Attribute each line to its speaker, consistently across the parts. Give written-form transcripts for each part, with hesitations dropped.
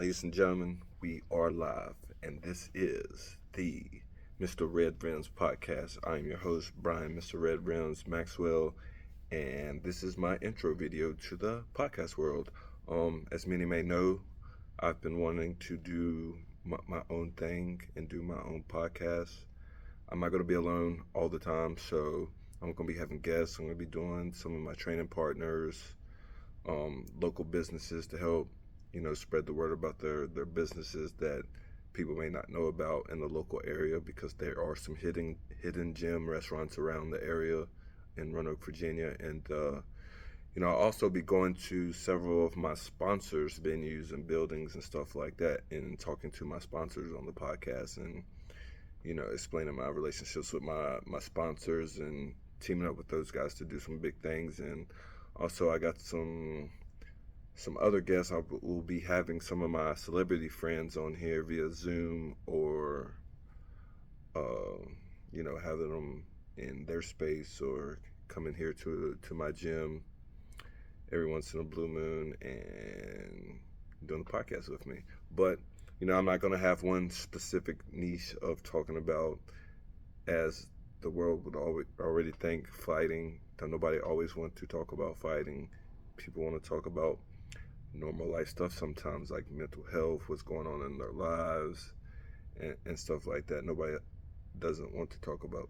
Speaker 1: Ladies and gentlemen, we are live, and this is the Mr. Red Rims podcast. I'm your host, Brian, Mr. Red Rims Maxwell, and this is my intro video to the podcast world. As many may know, I've been wanting to do my own thing and do my own podcast. I'm not going to be alone all the time, so I'm going to be having guests. I'm going to be doing some of my training partners, local businesses to help, spread the word about their businesses that people may not know about in the local area, because there are some hidden gem restaurants around the area in Roanoke, Virginia, and I'll also be going to several of my sponsors' venues and buildings and stuff like that, and talking to my sponsors on the podcast, and explaining my relationships with my sponsors and teaming up with those guys to do some big things. And also, I got some other guests. I will be having some of my celebrity friends on here via Zoom, or having them in their space, or coming here to my gym every once in a blue moon and doing the podcast with me. But I'm not going to have one specific niche of talking about, as the world would already think, fighting. Nobody always wants to talk about fighting. People want to talk about normal life stuff sometimes, like mental health, what's going on in their lives, and stuff like that. Nobody doesn't want to talk about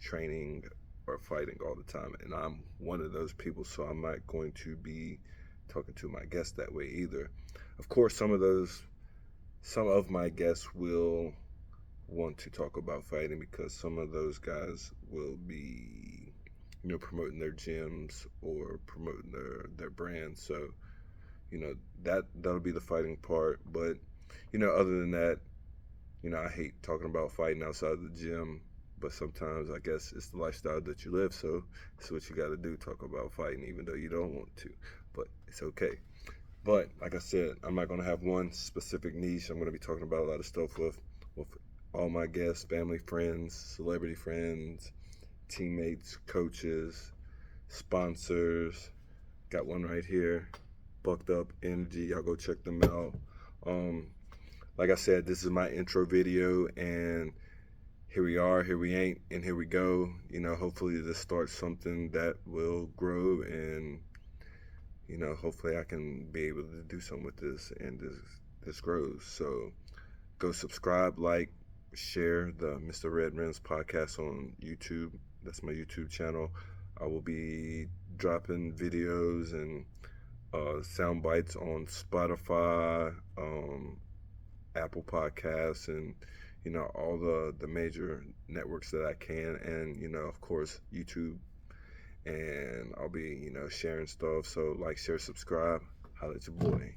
Speaker 1: training or fighting all the time, and I'm one of those people, so I'm not going to be talking to my guests that way either. Of course, some of my guests will want to talk about fighting, because some of those guys will be promoting their gyms or promoting their brand. So that'll be the fighting part. But other than that, I hate talking about fighting outside of the gym, but sometimes I guess it's the lifestyle that you live, so it's what you got to do, talk about fighting even though you don't want to. But it's okay. But like I said, I'm not going to have one specific niche. I'm going to be talking about a lot of stuff with all my guests, family, friends, celebrity friends, teammates, coaches, sponsors. Got one right here, Bucked Up Energy. Y'all go check them out. Like I said, this is my intro video, and here we are, here we ain't, and here we go. Hopefully this starts something that will grow, and hopefully I can be able to do something with this, and this grows. So go subscribe, like, share the Mr. Red Rims podcast on YouTube. That's my YouTube channel. I will be dropping videos and sound bites on Spotify, Apple Podcasts, and all the major networks that I can, and of course YouTube. And I'll be sharing stuff. So like, share, subscribe. Holla at your boy.